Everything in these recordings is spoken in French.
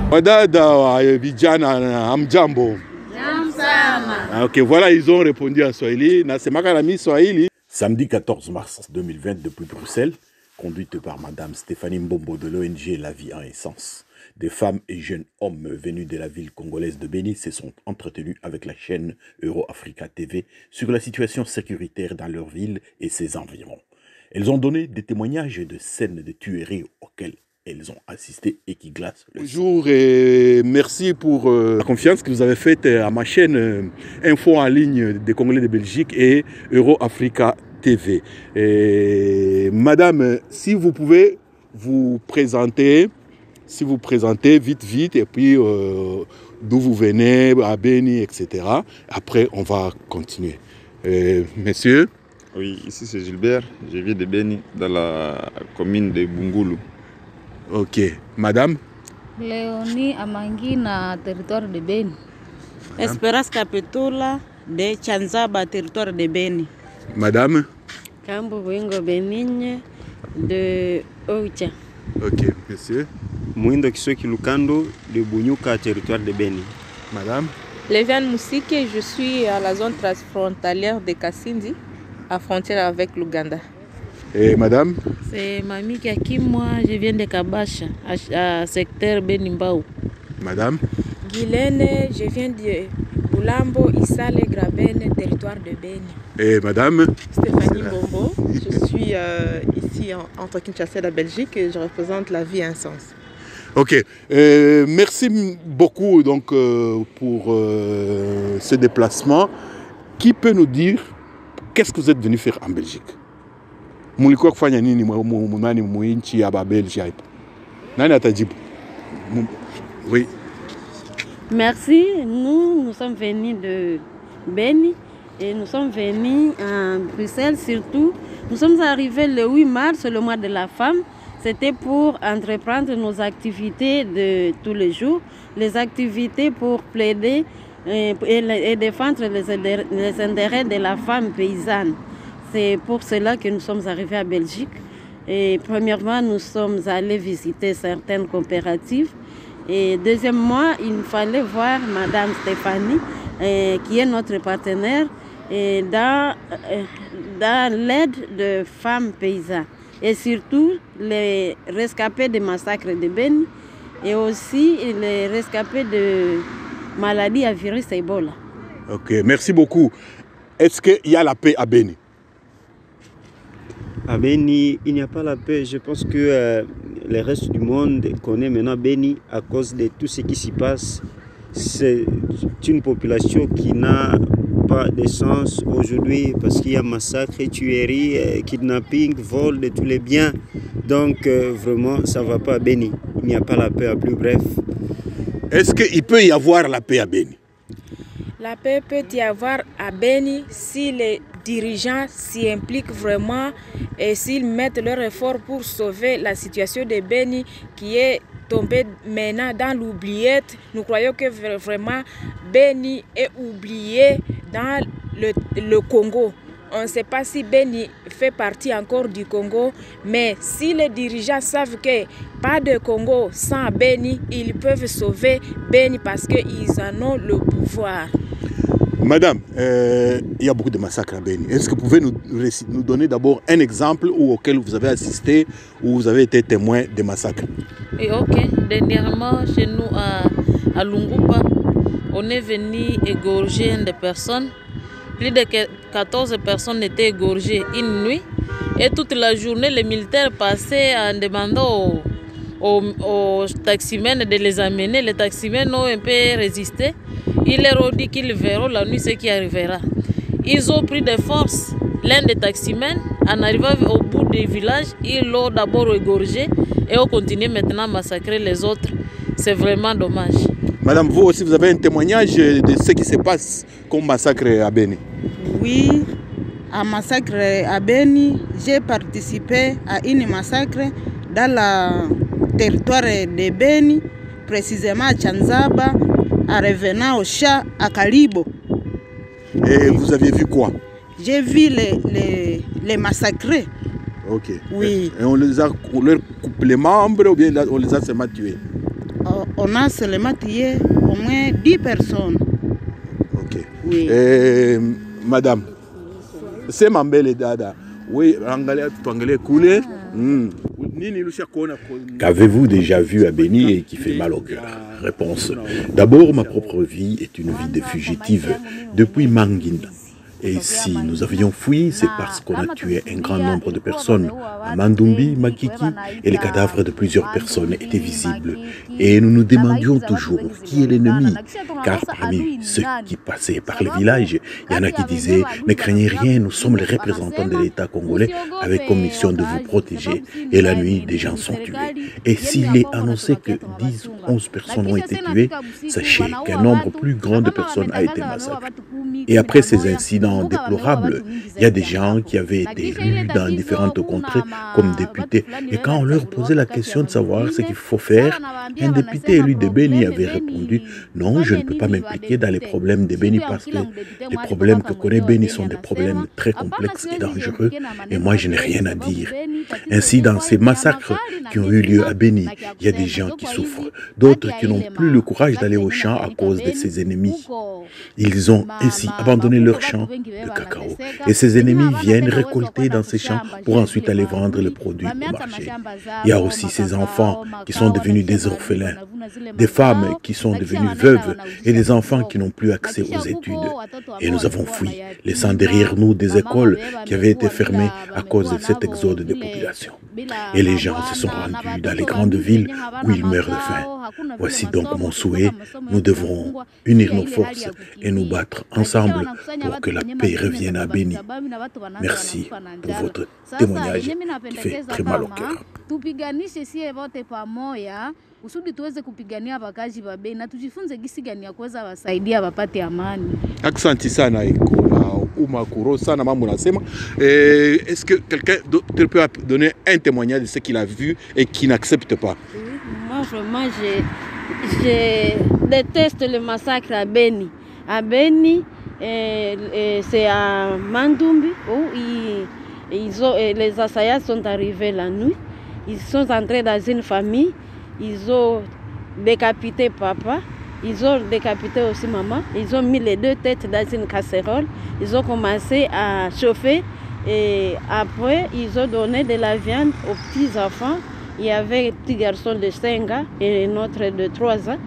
Wadada vijana hamjambo. Ok, voilà, ils ont répondu en Swahili. Samedi 14 mars 2020 depuis Bruxelles, conduite par Madame Stéphanie Mbombo de l'ONG La Vie en Essence. Des femmes et jeunes hommes venus de la ville congolaise de Béni se sont entretenus avec la chaîne Euro-Africa TV sur la situation sécuritaire dans leur ville et ses environs. Elles ont donné des témoignages de scènes de tueries auxquelles elles ont assisté et qui glacent le sang. Bonjour et merci pour la confiance que vous avez faite à ma chaîne Info en ligne des Congolais de Belgique et Euro-Africa TV. Et madame, si vous pouvez vous présenter, vite, et puis d'où vous venez, à Béni, etc. Après, on va continuer. Monsieur? Oui, ici c'est Gilbert, je vis de Béni, dans la commune de Bungulu. Ok. Madame? Léonie Amangina, territoire de Béni. Esperance Capitula de Chanzaba, territoire de Béni. Madame? Cambo Wingo Benigne de Ocha. Ok, monsieur. Mwindo Kisoki Lukando de Bunyuka, territoire de Béni. Madame? Léviane Moussike, je suis à la zone transfrontalière de Kassindi, à frontière avec l'Ouganda. Et madame? C'est Mamie Kakim, moi je viens de Kabasha, à secteur Benimbao. Madame? Guylaine, je viens de Boulambo, Issale, Grabene, territoire de Béni. Et madame? Stéphanie Bombo, je suis ici entre Kinshasa et la Belgique et je représente La Vie en Sens. Ok, merci beaucoup donc, pour ce déplacement. Qui peut nous dire qu'est-ce que vous êtes venu faire en Belgique? Mulikuwa kufanya nini mwinchi ya Belgique hapa? Nani atajibu? Oui. Merci, nous sommes venus de Béni et nous sommes venus à Bruxelles surtout. Nous sommes arrivés le 8 mars, le mois de la femme. C'était pour entreprendre nos activités de tous les jours, les activités pour plaider et défendre les intérêts de la femme paysanne. C'est pour cela que nous sommes arrivés à Belgique. Et premièrement, nous sommes allés visiter certaines coopératives. Et deuxièmement, il fallait voir Madame Stéphanie, qui est notre partenaire, dans l'aide de femmes paysannes. Et surtout les rescapés des massacres de Béni et aussi les rescapés de maladies à virus Ebola. Ok, merci beaucoup. Est-ce qu'il y a la paix à Béni? À Béni, il n'y a pas la paix. Je pense que le reste du monde connaît maintenant Béni à cause de tout ce qui s'y passe. C'est une population qui n'a pas de sens aujourd'hui parce qu'il y a massacre, tueries, kidnapping, vol de tous les biens. Donc vraiment, ça ne va pas à Béni. Il n'y a pas la paix à plus bref. Est-ce qu'il peut y avoir la paix à Béni? La paix peut y avoir à Béni si les dirigeants s'y impliquent vraiment et s'ils mettent leur effort pour sauver la situation de Béni qui est tombée maintenant dans l'oubliette. Nous croyons que vraiment Béni est oublié dans le Congo. On ne sait pas si Béni fait partie encore du Congo, mais si les dirigeants savent que pas de Congo sans Béni, ils peuvent sauver Béni parce qu'ils en ont le pouvoir. Madame, il y a beaucoup de massacres à Béni. Est-ce que vous pouvez nous donner d'abord un exemple auquel vous avez assisté, où vous avez été témoin des massacres? Et ok, dernièrement chez nous à Lungupa, on est venu égorger des personnes. Plus de 14 personnes étaient égorgées une nuit. Et toute la journée, les militaires passaient en demandant aux taximens de les amener. Les taximens ont un peu résisté. Ils leur ont dit qu'ils verront la nuit ce qui arrivera. Ils ont pris des forces. L'un des taximens, en arrivant au bout du village, ils l'ont d'abord égorgé et ont continué maintenant à massacrer les autres. C'est vraiment dommage. Madame, vous aussi, vous avez un témoignage de ce qui se passe comme massacre à Béni? Oui, à massacre à Béni, j'ai participé à une massacre dans le territoire de Béni, précisément à Chanzaba, en revenant au chat à Kalibo. Et vous aviez vu quoi? J'ai vu les massacrer. Ok. Oui. Et on leur coupe les membres ou bien on les a seulement tués? on a seulement tué au moins 10 personnes. Ok. Oui. Madame, c'est Mambele Dada. Oui, coulé. Qu'avez-vous déjà vu à Béni et qui fait mal au cœur? Réponse. D'abord, ma propre vie est une vie de fugitive depuis Manguinda. Et si nous avions fui, c'est parce qu'on a tué un grand nombre de personnes à Mandumbi, Makiki, et les cadavres de plusieurs personnes étaient visibles. Et nous nous demandions toujours qui est l'ennemi, car parmi ceux qui passaient par le village, il y en a qui disaient « Ne craignez rien, nous sommes les représentants de l'État congolais avec comme mission de vous protéger. » Et la nuit, des gens sont tués. Et s'il est annoncé que 10 ou 11 personnes ont été tuées, sachez qu'un nombre plus grand de personnes a été massacré. Et après ces incidents déplorables, il y a des gens qui avaient été élus dans différentes contrées comme députés. Et quand on leur posait la question de savoir ce qu'il faut faire, un député élu de Béni avait répondu « Non, je ne peux pas m'impliquer dans les problèmes de Béni parce que les problèmes que connaît Béni sont des problèmes très complexes et dangereux et moi je n'ai rien à dire. » Ainsi, dans ces massacres qui ont eu lieu à Béni, il y a des gens qui souffrent, d'autres qui n'ont plus le courage d'aller au champ à cause de ces ennemis. Ils ont ainsi abandonné leur champ de cacao. Et ces ennemis viennent récolter dans ces champs pour ensuite aller vendre le produit au marché. Il y a aussi ces enfants qui sont devenus des orphelins, des femmes qui sont devenues veuves et des enfants qui n'ont plus accès aux études. Et nous avons fui, laissant derrière nous des écoles qui avaient été fermées à cause de cet exode des populations. Et les gens se sont rendus dans les grandes villes où ils meurent de faim. Voici donc mon souhait. Nous devons unir nos forces et nous battre ensemble pour que la paix revienne à Béni. Merci pour votre témoignage qui fait très mal au cœur. kusudi tuweze kupigania wakazi wa Beni na tujifunze gisi gani ya kuweza wasaidia wapate amani. Asante sana Ouma Kouro sana mambo nasema. Est-ce que quelqu'un peut donner un témoignage de ce qu'il a vu et qui n'accepte pas? Oui, moi vraiment je déteste le massacre à Beni. À Beni, c'est à Mandumbi où les assaillants sont arrivés la nuit. Ils sont entrés dans une famille. Ils ont décapité papa, ils ont décapité aussi maman, ils ont mis les deux têtes dans une casserole, ils ont commencé à chauffer et après ils ont donné de la viande aux petits enfants. Il y avait un petit garçon de 5 ans et un autre de 3 ans.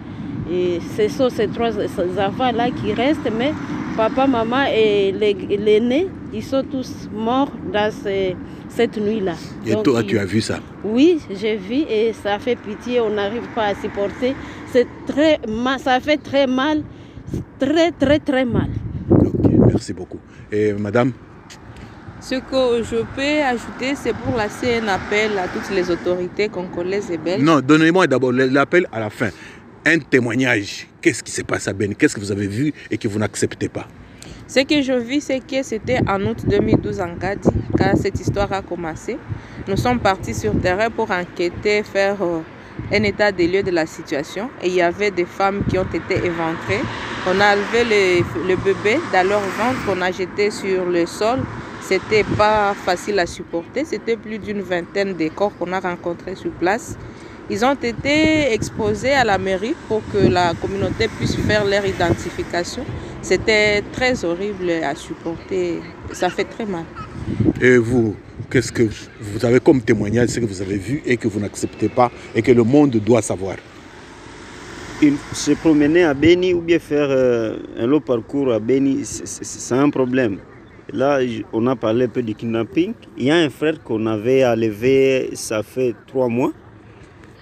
Et ce sont ces 3 enfants-là qui restent, mais papa, maman et l'aîné, ils sont tous morts dans cette nuit-là. Et donc, toi, tu as vu ça? Oui, j'ai vu et ça fait pitié, on n'arrive pas à supporter. Ça fait très mal, très mal. Ok, merci beaucoup. Et madame? Ce que je peux ajouter, c'est pour lancer un appel à toutes les autorités congolaises et belges. Non, donnez-moi d'abord l'appel à la fin. Un témoignage. Qu'est-ce qui s'est passé à Beni? Qu'est-ce que vous avez vu et que vous n'acceptez pas? Ce que je vis, c'est que c'était en août 2012 en Gadi, quand cette histoire a commencé. Nous sommes partis sur terrain pour enquêter, faire un état des lieux de la situation. Et il y avait des femmes qui ont été éventrées. On a enlevé le bébé dans leur ventre, qu'on a jeté sur le sol. C'était pas facile à supporter. C'était plus d'une vingtaine de corps qu'on a rencontrés sur place. Ils ont été exposés à la mairie pour que la communauté puisse faire leur identification. C'était très horrible à supporter. Ça fait très mal. Et vous, qu'est-ce que vous avez comme témoignage, ce que vous avez vu et que vous n'acceptez pas et que le monde doit savoir? Se promener à Beni ou bien faire un long parcours à Beni, c'est un problème. Là, on a parlé un peu du kidnapping. Il y a un frère qu'on avait enlevé, ça fait 3 mois.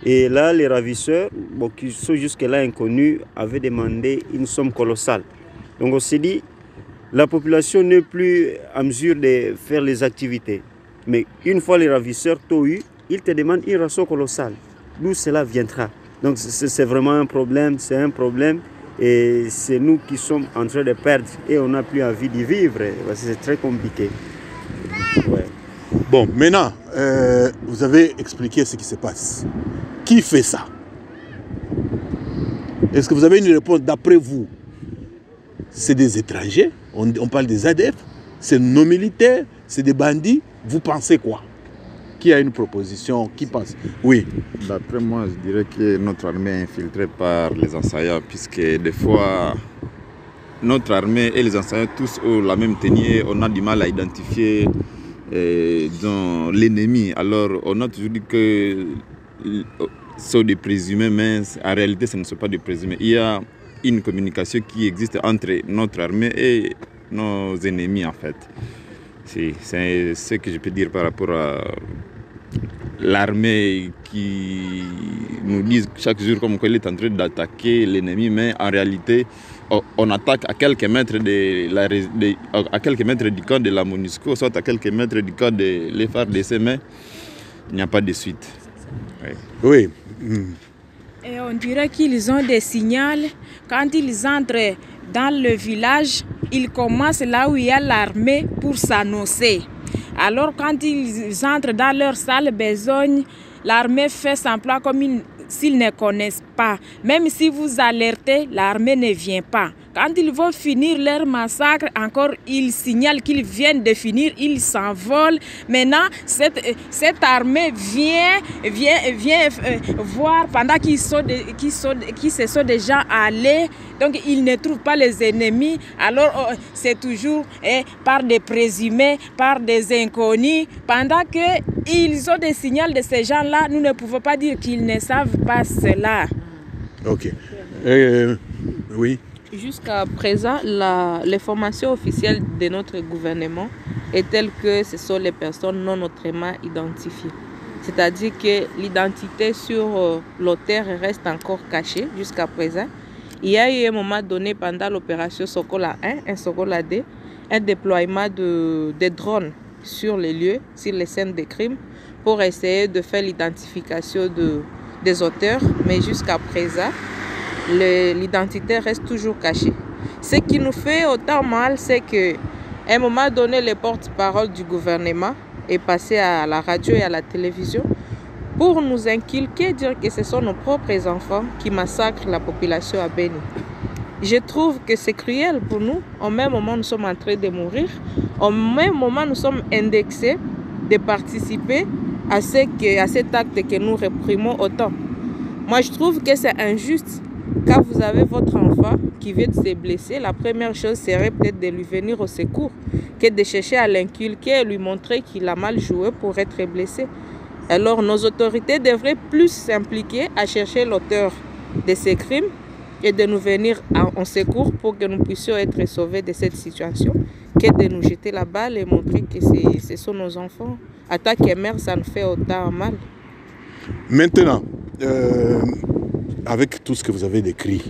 Et là, les ravisseurs, qui sont jusque-là inconnus, avaient demandé une somme colossale. Donc on s'est dit, la population n'est plus en mesure de faire les activités. Mais une fois les ravisseurs t'ont eu, ils te demandent une rançon colossale. D'où cela viendra? Donc c'est vraiment un problème, c'est un problème. Et c'est nous qui sommes en train de perdre et on n'a plus envie d'y vivre. C'est très compliqué. Ouais. Bon, maintenant, vous avez expliqué ce qui se passe. Qui fait ça? Est-ce que vous avez une réponse d'après vous? C'est des étrangers, on parle des ADF, c'est nos militaires, c'est des bandits. Vous pensez quoi? Qui a une proposition? Qui pense? Oui. D'après moi, je dirais que notre armée est infiltrée par les assaillants, puisque des fois, notre armée et les assaillants tous ont la même tenue. On a du mal à identifier l'ennemi. Alors, on a toujours dit que ce sont des présumés, mais en réalité, ce ne sont pas des présumés. Il y a une communication qui existe entre notre armée et nos ennemis, en fait. C'est ce que je peux dire par rapport à l'armée qui nous dit chaque jour comme qu'elle est en train d'attaquer l'ennemi, mais en réalité, on attaque à quelques mètres à quelques mètres du camp de la MONUSCO, soit à quelques mètres du camp de l'FARDC, mais il n'y a pas de suite. Oui. Et on dirait qu'ils ont des signaux. Quand ils entrent dans le village, ils commencent là où il y a l'armée pour s'annoncer. Alors quand ils entrent dans leur salle besogne, l'armée fait semblant comme s'ils ne connaissent pas. Même si vous alertez, l'armée ne vient pas. Quand ils vont finir leur massacre, encore ils signalent qu'ils viennent de finir, ils s'envolent. Maintenant, cette armée vient voir pendant qu'ils se sont déjà allés. Donc ils ne trouvent pas les ennemis. Alors c'est toujours par des présumés, par des inconnus. Pendant qu'ils ont des signaux de ces gens-là, nous ne pouvons pas dire qu'ils ne savent pas cela. Ok. Oui. Jusqu'à présent, l'information officielle de notre gouvernement est telle que ce sont les personnes non autrement identifiées. C'est-à-dire que l'identité sur l'auteur reste encore cachée jusqu'à présent. Il y a eu un moment donné pendant l'opération Sokola 1 et Sokola 2, un déploiement de drones sur les lieux, sur les scènes de crimes, pour essayer de faire l'identification des auteurs, mais jusqu'à présent, l'identité reste toujours cachée. Ce qui nous fait autant mal, c'est qu'à un moment donné, le porte-parole du gouvernement est passé à la radio et à la télévision pour nous inculquer, dire que ce sont nos propres enfants qui massacrent la population à Beni. Je trouve que c'est cruel pour nous. Au même moment, nous sommes en train de mourir. Au même moment, nous sommes indexés de participer à cet acte que nous réprimons autant. Moi, je trouve que c'est injuste. Quand vous avez votre enfant qui vient de se blesser, la première chose serait peut-être de lui venir au secours, que de chercher à l'inculquer et lui montrer qu'il a mal joué pour être blessé. Alors nos autorités devraient plus s'impliquer à chercher l'auteur de ces crimes et de nous venir en secours pour que nous puissions être sauvés de cette situation, que de nous jeter la balle et montrer que ce sont nos enfants. Attaque mère, ça nous fait autant mal. Maintenant, avec tout ce que vous avez décrit,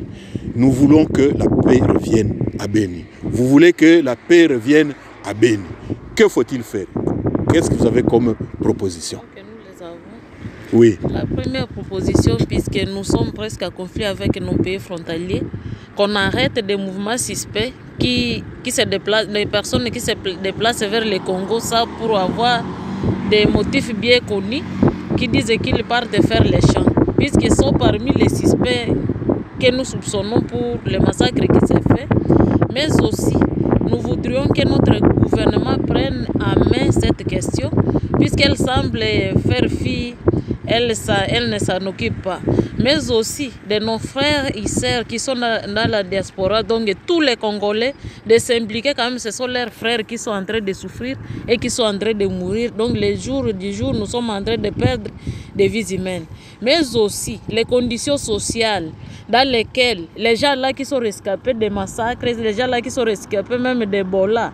nous voulons que la paix revienne à Beni. Vous voulez que la paix revienne à Beni. Que faut-il faire? Qu'est-ce que vous avez comme proposition? Que nous les avons. Oui. La première proposition, puisque nous sommes presque à conflit avec nos pays frontaliers, qu'on arrête des mouvements suspects qui se déplacent, des personnes qui se déplacent vers le Congo, ça pour avoir des motifs bien connus qui disent qu'ils partent faire les champs. Puisqu'ils sont parmi les suspects que nous soupçonnons pour le massacre qui s'est fait. Mais aussi, nous voudrions que notre gouvernement prenne en main cette question, puisqu'elle semble faire fi, elle ne s'en occupe pas. Mais aussi de nos frères et sœurs qui sont dans la diaspora, donc tous les Congolais, de s'impliquer quand même, ce sont leurs frères qui sont en train de souffrir et qui sont en train de mourir. Donc les jours du jour, nous sommes en train de perdre des vies humaines. Mais aussi les conditions sociales dans lesquelles les gens là qui sont rescapés des massacres, les gens là qui sont rescapés même d'Ebola,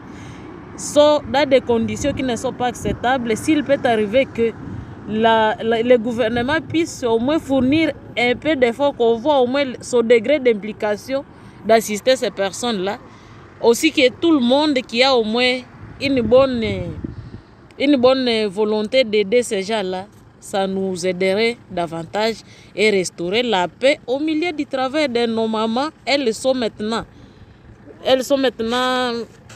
sont dans des conditions qui ne sont pas acceptables. S'il peut arriver que le gouvernement puisse au moins fournir un peu d'efforts, qu'on voit au moins son degré d'implication d'assister ces personnes-là. Aussi que tout le monde qui a au moins une bonne volonté d'aider ces gens-là, ça nous aiderait davantage et restaurer la paix au milieu du travail de nos mamans. Elles sont maintenant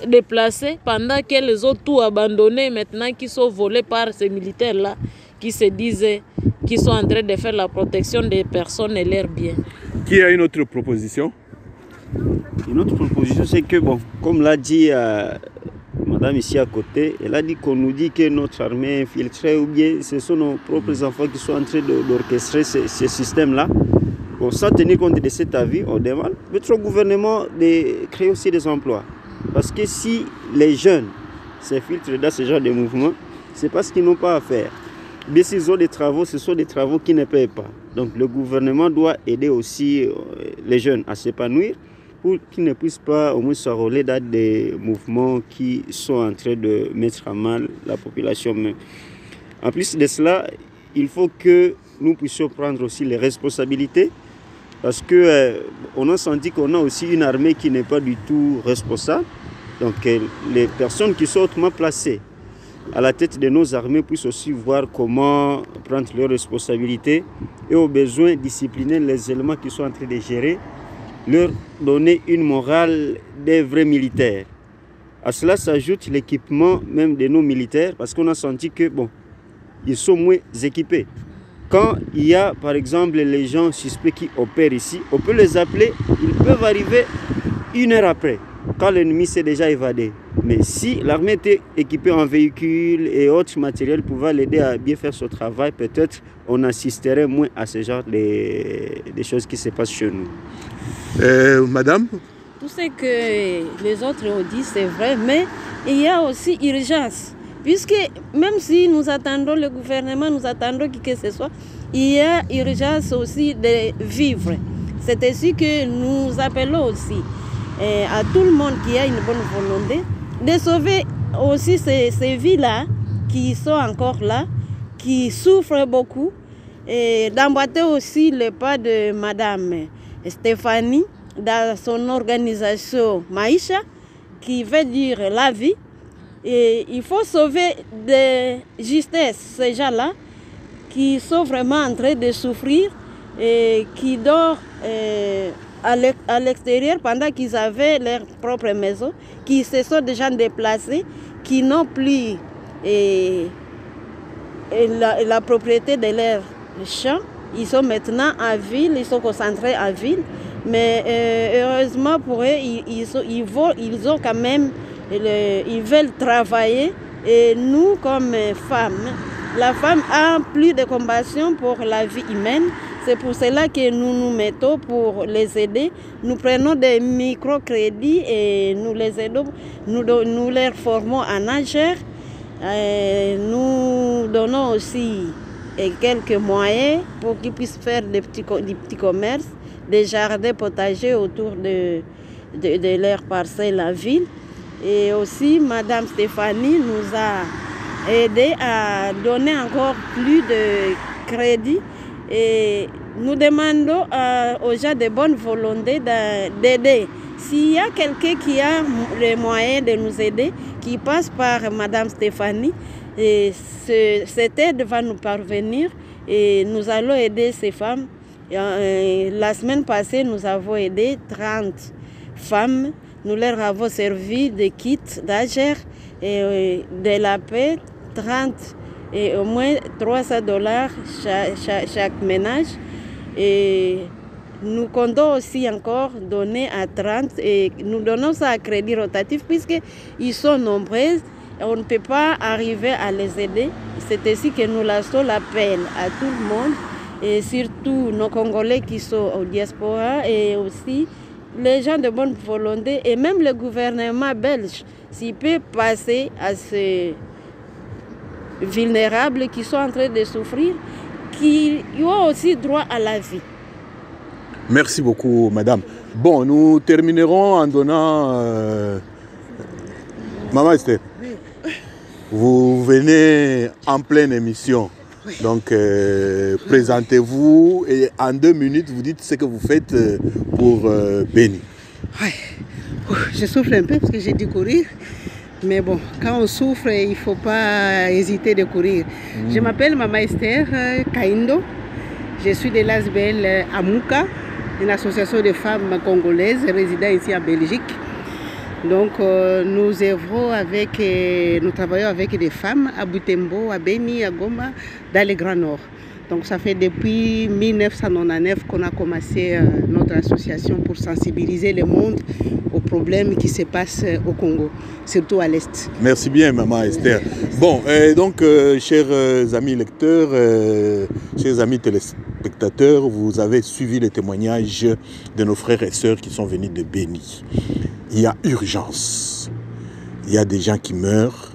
déplacées pendant qu'elles ont tout abandonné, maintenant qui sont volées par ces militaires-là qui se disent qu'ils sont en train de faire la protection des personnes et leurs biens. Qui a une autre proposition? Une autre proposition, c'est que, bon, comme l'a dit Mme madame ici à côté, elle a dit qu'on nous dit que notre armée est infiltrée ou bien ce sont nos propres enfants qui sont en train d'orchestrer ce système-là. Bon, sans tenir compte de cet avis, on demande notre gouvernement de créer aussi des emplois. Parce que si les jeunes s'infiltrent dans ce genre de mouvement, c'est parce qu'ils n'ont pas à faire. Mais s'ils ont des travaux, ce sont des travaux qui ne payent pas. Donc le gouvernement doit aider aussi les jeunes à s'épanouir pour qu'ils ne puissent pas au moins s'enrôler dans des mouvements qui sont en train de mettre à mal la population. Mais en plus de cela, il faut que nous puissions prendre aussi les responsabilités parce qu'on a senti qu'on a aussi une armée qui n'est pas du tout responsable. Donc les personnes qui sont hautement placées à la tête de nos armées puissent aussi voir comment prendre leurs responsabilités et au besoin discipliner les éléments qui sont en train de gérer, leur donner une morale des vrais militaires. À cela s'ajoute l'équipement même de nos militaires parce qu'on a senti que bon, ils sont moins équipés. Quand il y a par exemple les gens suspects qui opèrent ici, on peut les appeler, ils peuvent arriver 1 heure après, quand l'ennemi s'est déjà évadé. Mais si l'armée était équipée en véhicules et autres matériels pouvant l'aider à bien faire son travail, peut-être on assisterait moins à ce genre de choses qui se passent chez nous. Madame? Tout ce que les autres ont dit, c'est vrai, mais il y a aussi urgence. Puisque même si nous attendons le gouvernement, nous attendons qui que ce soit, il y a urgence aussi de vivre. C'est ainsi que nous appelons aussi à tout le monde qui a une bonne volonté de sauver aussi ces vies-là qui sont encore là, qui souffrent beaucoup, et d'emboîter aussi le pas de Madame Stéphanie dans son organisation Maïcha, qui veut dire la vie. Et il faut sauver de justesse ces gens-là qui sont vraiment en train de souffrir et qui dorment à l'extérieur pendant qu'ils avaient leur propre maison, qui se sont déjà déplacés, qui n'ont plus la propriété de leur champ. Ils sont maintenant à ville, ils sont concentrés à ville. Mais heureusement pour eux, ils ont quand même, ils veulent travailler. Et nous, comme femmes, la femme a plus de compassion pour la vie humaine. C'est pour cela que nous nous mettons pour les aider. Nous prenons des microcrédits et nous les aidons. Nous les formons en nageurs. Nous donnons aussi quelques moyens pour qu'ils puissent faire des petits commerces, des jardins potagers autour de leur parcelle à ville. Et aussi, Madame Stéphanie nous a aidés à donner encore plus de crédits. Et nous demandons aux gens de bonne volonté d'aider. S'il y a quelqu'un qui a les moyens de nous aider, qui passe par Madame Stéphanie, et cette aide va nous parvenir et nous allons aider ces femmes. La semaine passée, nous avons aidé 30 femmes. Nous leur avons servi des kits d'agir et de la paix, 30 et au moins $300 chaque ménage. Et nous comptons aussi encore donner à 30 et nous donnons ça à crédit rotatif puisqu'ils sont nombreux. On ne peut pas arriver à les aider. C'est ainsi que nous lançons l'appel à tout le monde et surtout nos Congolais qui sont au diaspora et aussi les gens de bonne volonté et même le gouvernement belge, s'il peut passer à ces vulnérables qui sont en train de souffrir, qui ont aussi droit à la vie. Merci beaucoup, madame. Bon, nous terminerons en donnant... Maman Esther, vous venez en pleine émission. Oui. Donc, présentez-vous et en 2 minutes, vous dites ce que vous faites pour Béni. Ouais. Je souffre un peu parce que j'ai dû courir. Mais bon, quand on souffre, il ne faut pas hésiter de courir. Je m'appelle Maman Esther Kaindo. Je suis de l'ASBL Amouka, une association de femmes congolaises résidant ici en Belgique. Donc nous travaillons avec des femmes à Butembo, à Béni, à Goma, dans le Grand Nord. Donc ça fait depuis 1999 qu'on a commencé notre association pour sensibiliser le monde aux problèmes qui se passent au Congo, surtout à l'Est. Merci bien, Maman Esther. Bon, donc, chers amis lecteurs, chers amis téléspectateurs, vous avez suivi les témoignages de nos frères et sœurs qui sont venus de Béni. Il y a urgence. Il y a des gens qui meurent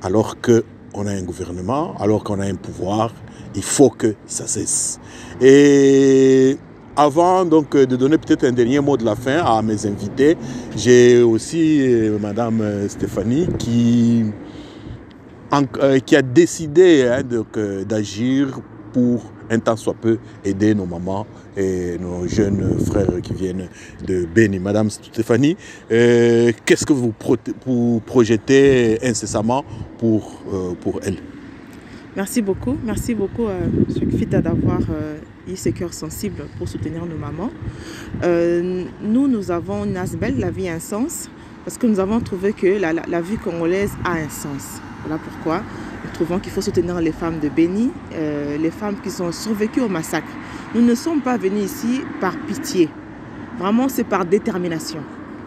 alors qu'on a un gouvernement, alors qu'on a un pouvoir. Il faut que ça cesse. Et avant donc, de donner peut-être un dernier mot de la fin à mes invités, j'ai aussi Madame Stéphanie qui a décidé d'agir pour un temps soit peu aider nos mamans et nos jeunes frères qui viennent de Béni. Madame Stéphanie, qu'est-ce que vous projetez incessamment pour elle? Merci beaucoup M. Kfita d'avoir eu ce cœur sensible pour soutenir nos mamans. Nous avons Nasbel, la vie a un sens, parce que nous avons trouvé que la vie congolaise a un sens. Voilà pourquoi nous trouvons qu'il faut soutenir les femmes de Béni, les femmes qui sont survécues au massacre. Nous ne sommes pas venus ici par pitié, vraiment c'est par détermination,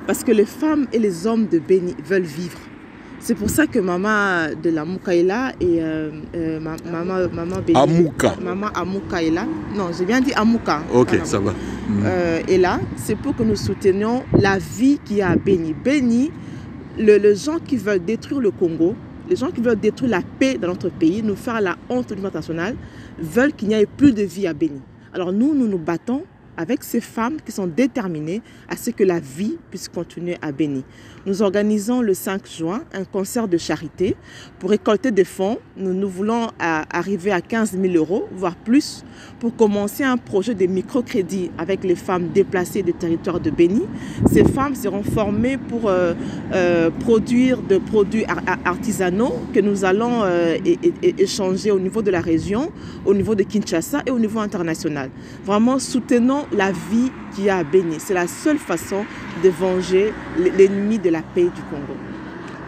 parce que les femmes et les hommes de Béni veulent vivre. C'est pour ça que maman de la Mouka est là et maman Béni. Amouka. Maman Amouka est là. Non, j'ai bien dit Amouka. Ok, ça va. Et là, c'est pour que nous soutenions la vie qu'il y a à Béni. Béni, les gens qui veulent détruire le Congo, les gens qui veulent détruire la paix dans notre pays, nous faire la honte au niveau international, veulent qu'il n'y ait plus de vie à Béni. Alors nous nous battons avec ces femmes qui sont déterminées à ce que la vie puisse continuer à Béni. Nous organisons le 5 juin un concert de charité pour récolter des fonds. Nous voulons arriver à 15 000 €, voire plus, pour commencer un projet de microcrédit avec les femmes déplacées du territoire de Béni. Ces femmes seront formées pour produire des produits artisanaux que nous allons échanger au niveau de la région, au niveau de Kinshasa et au niveau international. Vraiment, soutenons la vie qu'il y a à Béni. C'est la seule façon de venger l'ennemi de la paix du Congo.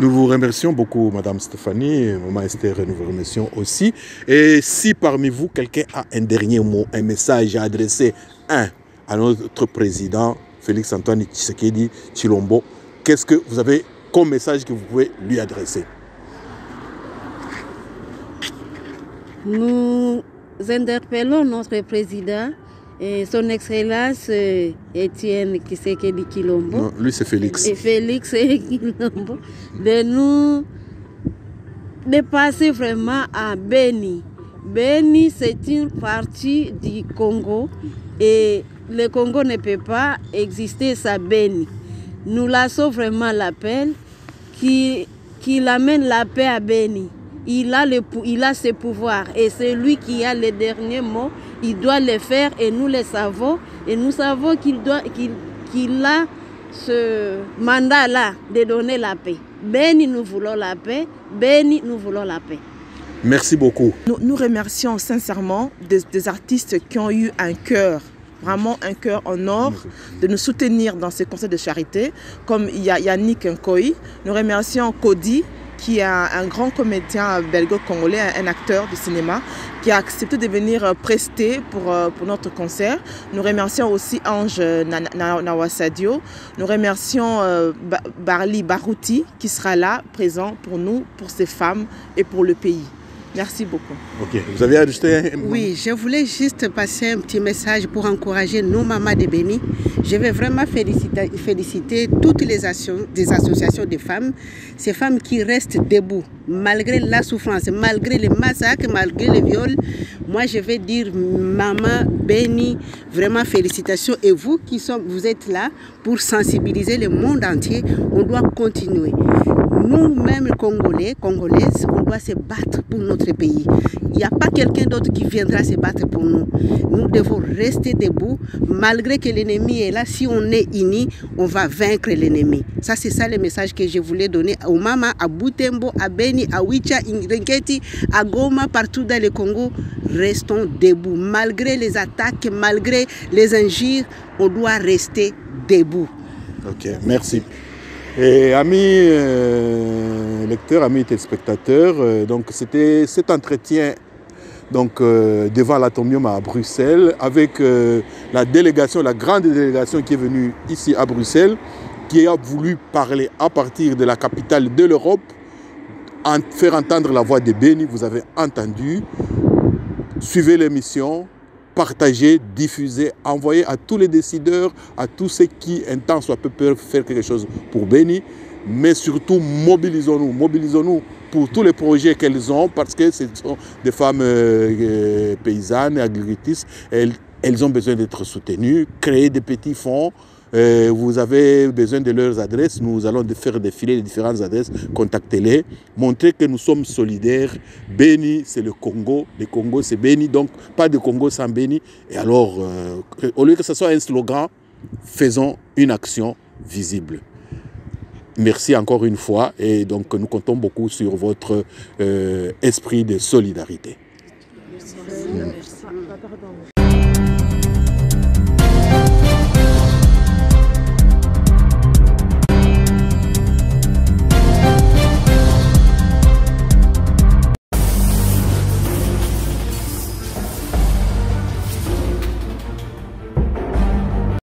Nous vous remercions beaucoup, Madame Stéphanie, Maman Esther, nous vous remercions aussi. Et si parmi vous, quelqu'un a un dernier mot, un message à adresser, à notre président, Félix-Antoine Tshisekedi Tshilombo, qu'est-ce que vous avez comme message que vous pouvez lui adresser? Nous interpellons notre président et son Excellence Étienne Tshisekedi Tshilombo. Non, lui c'est Félix. Et Félix Tshilombo, de passer vraiment à Béni. Béni, c'est une partie du Congo et le Congo ne peut pas exister sans Béni. Nous lançons vraiment l'appel qu'il amène la paix à Béni. Il a ses pouvoirs et c'est lui qui a les derniers mots. Il doit le faire et nous le savons. Et nous savons qu'il a ce mandat-là de donner la paix. Béni, nous voulons la paix. Béni, nous voulons la paix. Merci beaucoup. Nous remercions sincèrement des artistes qui ont eu un cœur, vraiment un cœur en or, de nous soutenir dans ces concerts de charité, comme Yannick Nkoyi. Nous remercions Cody, qui est un grand comédien belgo-congolais, un acteur de cinéma, qui a accepté de venir prester pour notre concert. Nous remercions aussi Ange Nawasadio. Nous remercions Barli Barouti, qui sera là, présent pour nous, pour ces femmes et pour le pays. Merci beaucoup. Ok, vous avez ajouté un... Oui, je voulais juste passer un petit message pour encourager nos mamans de Béni. Je vais vraiment féliciter toutes les associations de femmes, ces femmes qui restent debout, malgré la souffrance, malgré les massacres, malgré les viols. Moi, je vais dire, maman Béni, vraiment félicitations. Et vous vous êtes là pour sensibiliser le monde entier, on doit continuer. Nous-mêmes, Congolais, Congolaises, on doit se battre pour notre pays. Il n'y a pas quelqu'un d'autre qui viendra se battre pour nous. Nous devons rester debout, malgré que l'ennemi est là. Si on est unis, on va vaincre l'ennemi. Ça, c'est ça le message que je voulais donner aux mamans, à Butembo, à Béni, à Wicha, à Ngeti, à Goma, partout dans le Congo. Restons debout. Malgré les attaques, malgré les injures, on doit rester debout. Ok, merci. Et amis lecteurs, amis téléspectateurs, donc c'était cet entretien donc, devant l'Atomium à Bruxelles, avec la délégation, la grande délégation qui est venue ici à Bruxelles, qui a voulu parler à partir de la capitale de l'Europe, faire entendre la voix de Béni. Vous avez entendu. Suivez l'émission, partagez, diffusez, envoyez à tous les décideurs, à tous ceux qui, un temps soit peu, peuvent faire quelque chose pour Béni. Mais surtout, mobilisons-nous. Mobilisons-nous pour tous les projets qu'elles ont, parce que ce sont des femmes paysannes, agricultrices. Elles ont besoin d'être soutenues. Créer des petits fonds. Vous avez besoin de leurs adresses. Nous allons faire défiler les différentes adresses. Contactez-les. Montrez que nous sommes solidaires. Béni, c'est le Congo. Le Congo, c'est Béni. Donc, pas de Congo sans Béni. Et alors, au lieu que ce soit un slogan, faisons une action visible. Merci encore une fois. Et donc, nous comptons beaucoup sur votre esprit de solidarité. Merci.